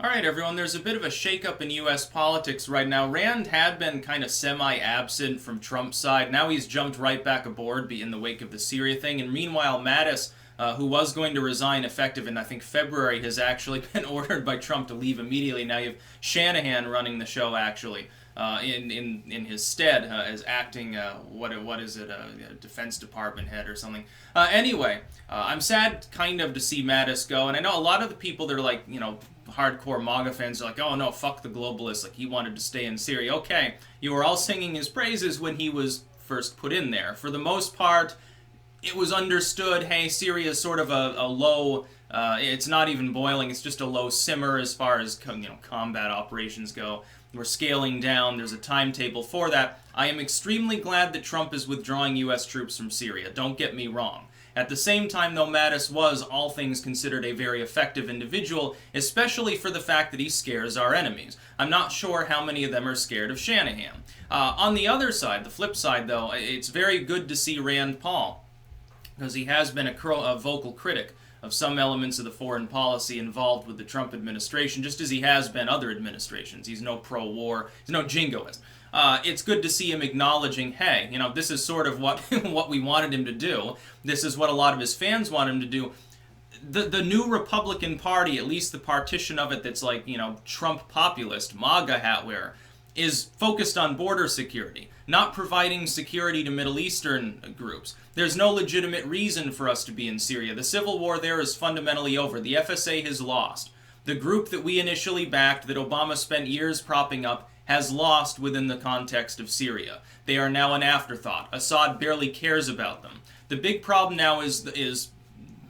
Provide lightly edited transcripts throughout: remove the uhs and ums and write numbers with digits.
All right, everyone, there's a bit of a shakeup in U.S. politics right now. Rand had been kind of semi-absent from Trump's side. Now he's jumped right back aboard in the wake of the Syria thing. And meanwhile, Mattis, who was going to resign effective in, I think, February, has actually been ordered by Trump to leave immediately. Now you have Shanahan running the show, actually, in his stead as acting, what is it, Defense Department head or something. Anyway, I'm sad kind of to see Mattis go. And I know a lot of the people that are like, hardcore MAGA fans are like, oh no, fuck the globalists, like he wanted to stay in Syria. Okay, you were all singing his praises when he was first put in there. For the most part, it was understood, hey, Syria is sort of a low, it's not even boiling, it's just a low simmer as far as combat operations go. We're scaling down, there's a timetable for that. I am extremely glad that Trump is withdrawing U.S. troops from Syria, don't get me wrong. At the same time, though, Mattis was, all things considered, a very effective individual, especially for the fact that he scares our enemies. I'm not sure how many of them are scared of Shanahan. On the other side, the flip side, though, it's very good to see Rand Paul, because he has been a vocal critic of some elements of the foreign policy involved with the Trump administration, just as he has been other administrations. He's no pro-war, he's no jingoist. It's good to see him acknowledging, hey, this is sort of what what we wanted him to do. This is what a lot of his fans want him to do. The new Republican Party, at least the partition of it that's like, Trump populist, MAGA hat wearer, is focused on border security, not providing security to Middle Eastern groups. There's no legitimate reason for us to be in Syria. The civil war there is fundamentally over. The FSA has lost. The group that we initially backed, that Obama spent years propping up, has lost within the context of Syria. They are now an afterthought. Assad barely cares about them. The big problem now is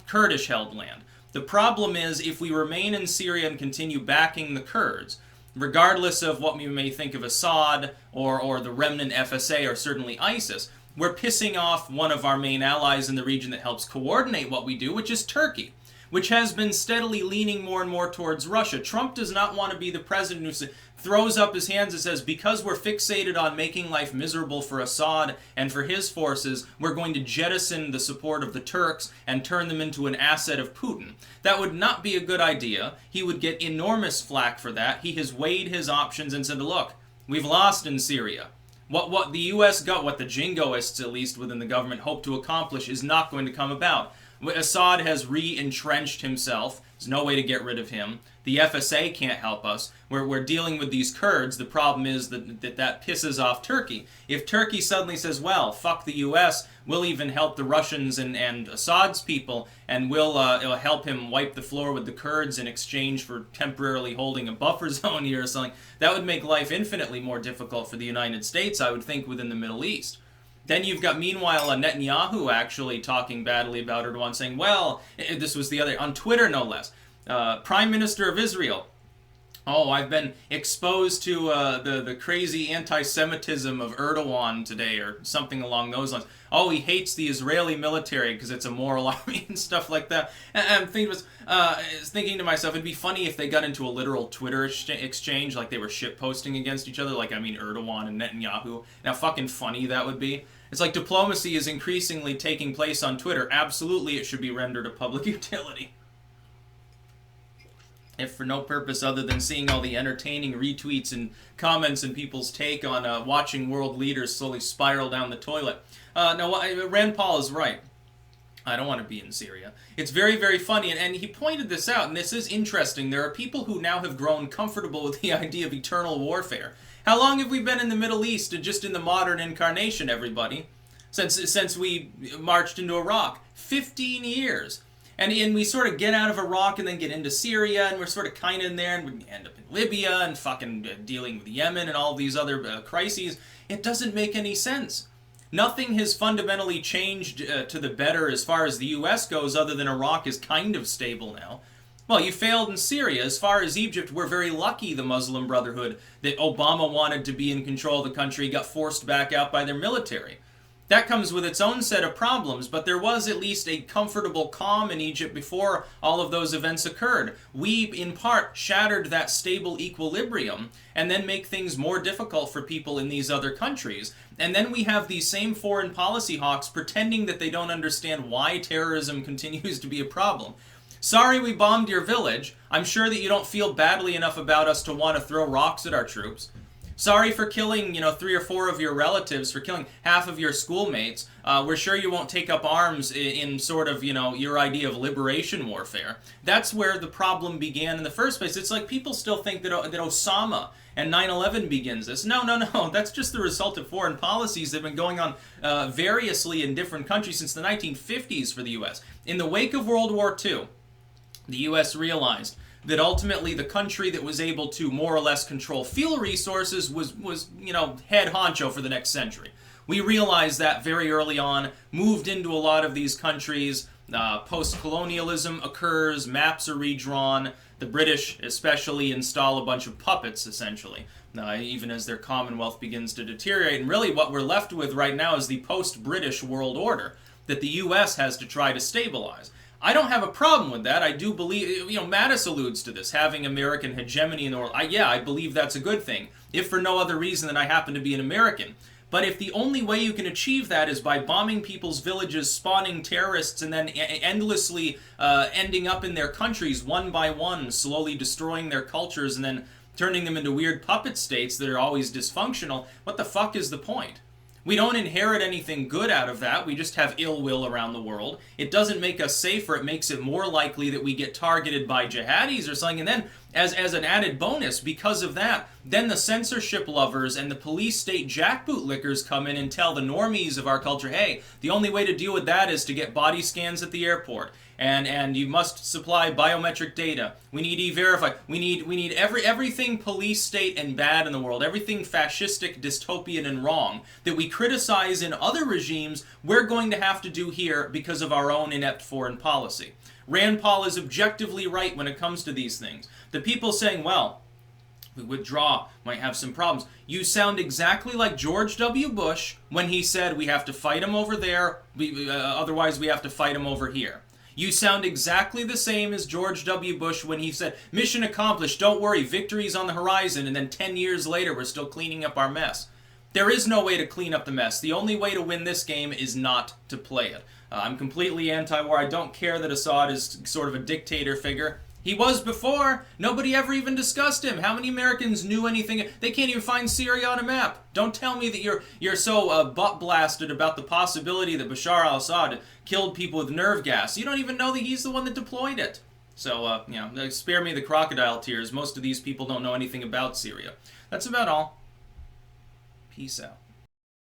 Kurdish-held land. The problem is, if we remain in Syria and continue backing the Kurds, regardless of what we may think of Assad or the remnant FSA or certainly ISIS, we're pissing off one of our main allies in the region that helps coordinate what we do, which is Turkey, which has been steadily leaning more and more towards Russia. Trump does not want to be the president who throws up his hands and says, because we're fixated on making life miserable for Assad and for his forces, we're going to jettison the support of the Turks and turn them into an asset of Putin. That would not be a good idea. He would get enormous flack for that. He has weighed his options and said, look, we've lost in Syria. What the U.S. got, what the jingoists, at least within the government, hope to accomplish is not going to come about. Assad has re-entrenched himself. There's no way to get rid of him. The FSA can't help us. We're dealing with these Kurds. The problem is that pisses off Turkey. If Turkey suddenly says, well, fuck the U.S., we'll even help the Russians and Assad's people, and we'll help him wipe the floor with the Kurds in exchange for temporarily holding a buffer zone here or something, that would make life infinitely more difficult for the United States, I would think, within the Middle East. Then you've got, meanwhile, Netanyahu actually talking badly about Erdogan, saying, well, this was the other, on Twitter no less, Prime Minister of Israel, oh, I've been exposed to the crazy anti-Semitism of Erdogan today, or something along those lines. Oh, he hates the Israeli military because it's a moral army and stuff like that. And I'm thinking to myself, it'd be funny if they got into a literal Twitter exchange, like they were shitposting against each other, Erdogan and Netanyahu. Now, fucking funny that would be. It's like diplomacy is increasingly taking place on Twitter. Absolutely, it should be rendered a public utility. If for no purpose other than seeing all the entertaining retweets and comments and people's take on watching world leaders slowly spiral down the toilet. No, Rand Paul is right. I don't want to be in Syria. It's very, very funny, and he pointed this out, and this is interesting. There are people who now have grown comfortable with the idea of eternal warfare. How long have we been in the Middle East, just in the modern incarnation, everybody? Since we marched into Iraq. 15 years. And we sort of get out of Iraq and then get into Syria, and we're sort of kind of in there, and we end up in Libya and fucking dealing with Yemen and all these other crises. It doesn't make any sense. Nothing has fundamentally changed to the better as far as the U.S. goes, other than Iraq is kind of stable now. Well, you failed in Syria. As far as Egypt, we're very lucky, the Muslim Brotherhood, that Obama wanted to be in control of the country, got forced back out by their military. That comes with its own set of problems, but there was at least a comfortable calm in Egypt before all of those events occurred. We, in part, shattered that stable equilibrium and then make things more difficult for people in these other countries. And then we have these same foreign policy hawks pretending that they don't understand why terrorism continues to be a problem. Sorry we bombed your village. I'm sure that you don't feel badly enough about us to want to throw rocks at our troops. Sorry for killing, 3 or 4 of your relatives, for killing half of your schoolmates. We're sure you won't take up arms in sort of, your idea of liberation warfare. That's where the problem began in the first place. It's like people still think that Osama and 9/11 begins this. No. That's just the result of foreign policies that have been going on variously in different countries since the 1950s for the U.S. In the wake of World War II, the U.S. realized that ultimately the country that was able to more or less control fuel resources was head honcho for the next century. We realized that very early on, moved into a lot of these countries, post-colonialism occurs, maps are redrawn, the British especially install a bunch of puppets, essentially, even as their Commonwealth begins to deteriorate. And really what we're left with right now is the post-British world order that the U.S. has to try to stabilize. I don't have a problem with that. I do believe, Mattis alludes to this, having American hegemony in the world. I believe that's a good thing, if for no other reason than I happen to be an American. But if the only way you can achieve that is by bombing people's villages, spawning terrorists, and then endlessly ending up in their countries one by one, slowly destroying their cultures and then turning them into weird puppet states that are always dysfunctional, what the fuck is the point? We don't inherit anything good out of that. We just have ill will around the world. It doesn't make us safer. It makes it more likely that we get targeted by jihadis or something. And then, as an added bonus, because of that, then the censorship lovers and the police state jackboot lickers come in and tell the normies of our culture, hey, the only way to deal with that is to get body scans at the airport. And you must supply biometric data. We need e-verify. We need everything police state and bad in the world, everything fascistic, dystopian, and wrong that we criticize in other regimes, we're going to have to do here because of our own inept foreign policy. Rand Paul is objectively right when it comes to these things. The people saying, well, we withdraw, might have some problems. You sound exactly like George W. Bush when he said we have to fight him over there, otherwise we have to fight him over here. You sound exactly the same as George W. Bush when he said, mission accomplished, don't worry, victory's on the horizon, and then 10 years later we're still cleaning up our mess. There is no way to clean up the mess. The only way to win this game is not to play it. I'm completely anti-war. I don't care that Assad is sort of a dictator figure. He was before. Nobody ever even discussed him. How many Americans knew anything? They can't even find Syria on a map. Don't tell me that you're so butt-blasted about the possibility that Bashar al-Assad killed people with nerve gas. You don't even know that he's the one that deployed it. So, spare me the crocodile tears. Most of these people don't know anything about Syria. That's about all. Peace out.